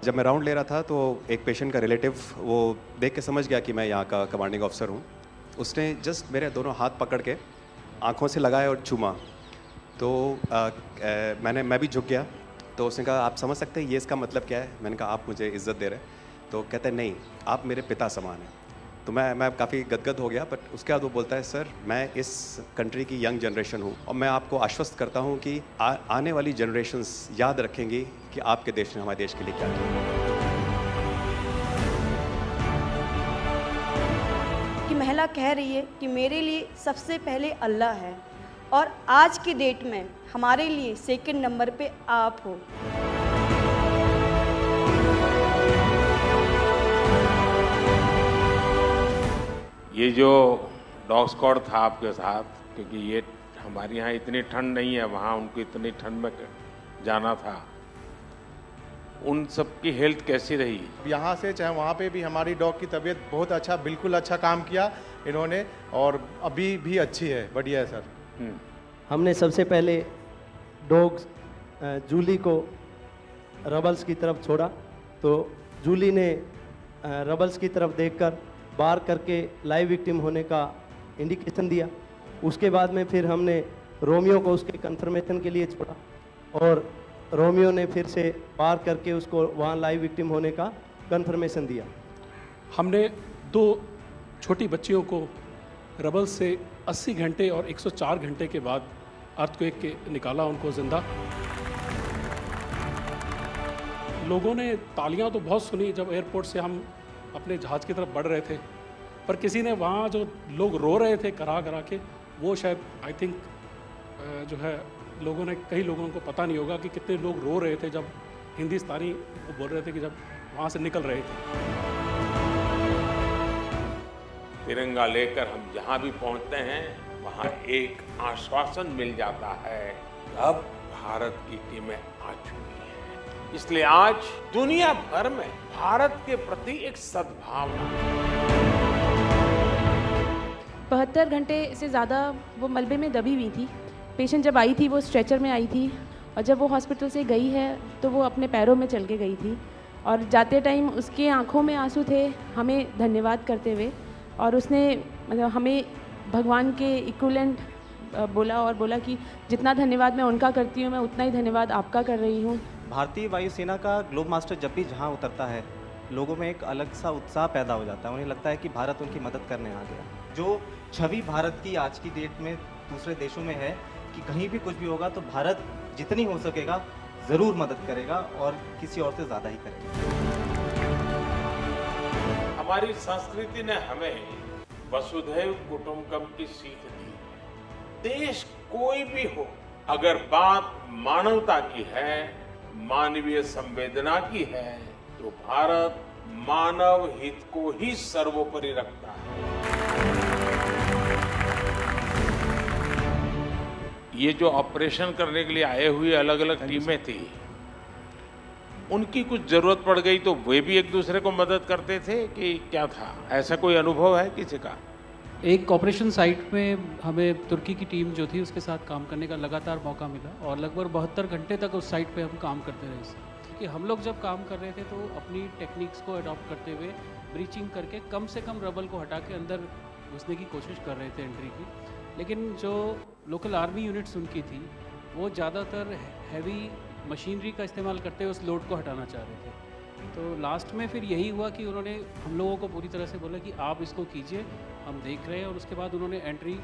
जब मैं राउंड ले रहा था तो एक पेशेंट का रिलेटिव वो देख के समझ गया कि मैं यहाँ का कमांडिंग ऑफिसर हूँ। उसने जस्ट मेरे दोनों हाथ पकड़ के आंखों से लगाए और चूमा। तो मैं भी झुक गया। तो उसने कहा आप समझ सकते हैं ये इसका मतलब क्या है? मैंने कहा आप मुझे इज़्ज़त दे रहे हैं। तो कहते हैं नहीं, आप मेरे पिता समान हैं। तो मैं काफ़ी गदगद हो गया। बट उसके बाद वो बोलता है सर मैं इस कंट्री की यंग जनरेशन हूँ और मैं आपको आश्वस्त करता हूँ कि आने वाली जनरेशन्स याद रखेंगी कि आपके देश ने हमारे देश के लिए क्या किया। कि महिला कह रही है कि मेरे लिए सबसे पहले अल्लाह है और आज की डेट में हमारे लिए सेकंड नंबर पे आप हो। ये जो डॉग स्क्वाड था आपके साथ, क्योंकि ये हमारे यहाँ इतनी ठंड नहीं है, वहाँ उनको इतनी ठंड में जाना था, उन सब की हेल्थ कैसी रही? यहाँ से चाहे वहाँ पे भी हमारी डॉग की तबीयत बहुत अच्छा, बिल्कुल अच्छा काम किया इन्होंने और अभी भी अच्छी है, बढ़िया है सर। हमने सबसे पहले डॉग जूली को रबल्स की तरफ छोड़ा तो जूली ने रबल्स की तरफ देखकर बार करके लाइव विक्टिम होने का इंडिकेशन दिया। उसके बाद में फिर हमने रोमियो को उसके कंफर्मेशन के लिए छोड़ा और रोमियो ने फिर से बार करके उसको वहाँ लाइव विक्टिम होने का कंफर्मेशन दिया। हमने 2 छोटी बच्चियों को रबल से 80 घंटे और 104 घंटे के बाद अर्थक्वेक के निकाला उनको जिंदा। लोगों ने तालियां तो बहुत सुनी जब एयरपोर्ट से हम अपने जहाज़ की तरफ बढ़ रहे थे, पर किसी ने वहाँ जो लोग रो रहे थे करा करा के, वो शायद आई थिंक जो है लोगों ने, कई लोगों को पता नहीं होगा कि कितने लोग रो रहे थे जब हिंदुस्तानी वो बोल रहे थे कि जब वहाँ से निकल रहे थे। तिरंगा लेकर हम जहाँ भी पहुँचते हैं वहाँ एक आश्वासन मिल जाता है, अब भारत की टीमें आ चुकी हैं। इसलिए आज दुनिया भर में भारत के प्रति एक सद्भावना। 72 घंटे से ज़्यादा वो मलबे में दबी हुई थी। पेशेंट जब आई थी वो स्ट्रेचर में आई थी और जब वो हॉस्पिटल से गई है तो वो अपने पैरों में चल के गई थी और जाते टाइम उसके आंखों में आंसू थे हमें धन्यवाद करते हुए, और उसने मतलब हमें भगवान के इक्विवेलेंट बोला और बोला कि जितना धन्यवाद मैं उनका करती हूँ मैं उतना ही धन्यवाद आपका कर रही हूँ। भारतीय वायुसेना का ग्लोब मास्टर जब भी जहाँ उतरता है लोगों में एक अलग सा उत्साह पैदा हो जाता है। उन्हें लगता है कि भारत उनकी मदद करने आ गया। जो छवि भारत की आज की डेट में दूसरे देशों में है कि कहीं भी कुछ भी होगा तो भारत जितनी हो सकेगा ज़रूर मदद करेगा और किसी और से ज़्यादा ही करेगा। हमारी संस्कृति ने हमें वसुधैव कुटुंबकम की सीख दी। देश कोई भी हो, अगर बात मानवता की है, मानवीय संवेदना की है, तो भारत मानव हित को ही सर्वोपरि रखता है। ये जो ऑपरेशन करने के लिए आए हुए अलग अलग टीमें थी, उनकी कुछ जरूरत पड़ गई तो वे भी एक दूसरे को मदद करते थे कि क्या था? ऐसा कोई अनुभव है किसी का? एक ऑपरेशन साइट में हमें तुर्की की टीम जो थी उसके साथ काम करने का लगातार मौका मिला और लगभग 72 घंटे तक उस साइट पे हम काम करते रहे। कि हम लोग जब काम कर रहे थे तो अपनी टेक्निक्स को अडॉप्ट करते हुए ब्रीचिंग करके कम से कम रबल को हटा के अंदर घुसने की कोशिश कर रहे थे एंट्री की। लेकिन जो लोकल आर्मी यूनिट्स उनकी थी वो ज़्यादातर हैवी मशीनरी का इस्तेमाल करते हुए उस लोड को हटाना चाह रहे थे। तो लास्ट में फिर यही हुआ कि उन्होंने हम लोगों को पूरी तरह से बोला कि आप इसको कीजिए, हम देख रहे हैं, और उसके बाद उन्होंने एंट्री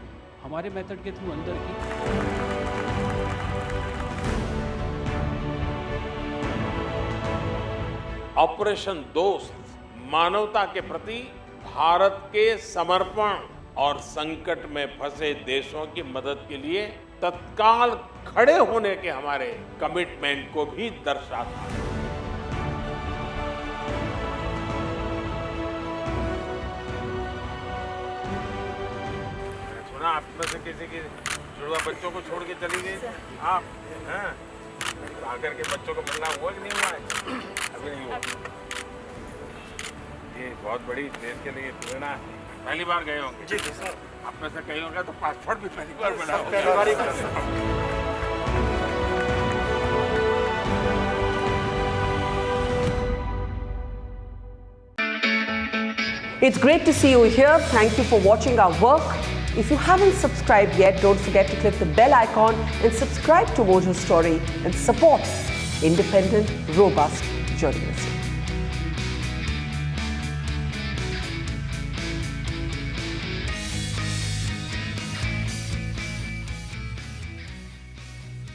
हमारे मेथड के थ्रू अंदर की। ऑपरेशन दोस्त मानवता के प्रति भारत के समर्पण और संकट में फंसे देशों की मदद के लिए तत्काल खड़े होने के हमारे कमिटमेंट को भी दर्शाता है। सुना आप में से किसी की जुड़वा बच्चों को छोड़ के चली गई आप, हैं? आकर के बच्चों को मिलना हुआ कि नहीं हुआ है? अभी नहीं हुआ। ये बहुत बड़ी देश के लिए प्रेरणा है। पहली बार गए होंगे? जी सर। आप में से कई होंगे तो पासपोर्ट भी पहली बार बना होगा। It's great to see you here. Thank you for watching our work. If you haven't subscribed yet, don't forget to click the bell icon and subscribe to Mojo Story and support independent, robust journalism.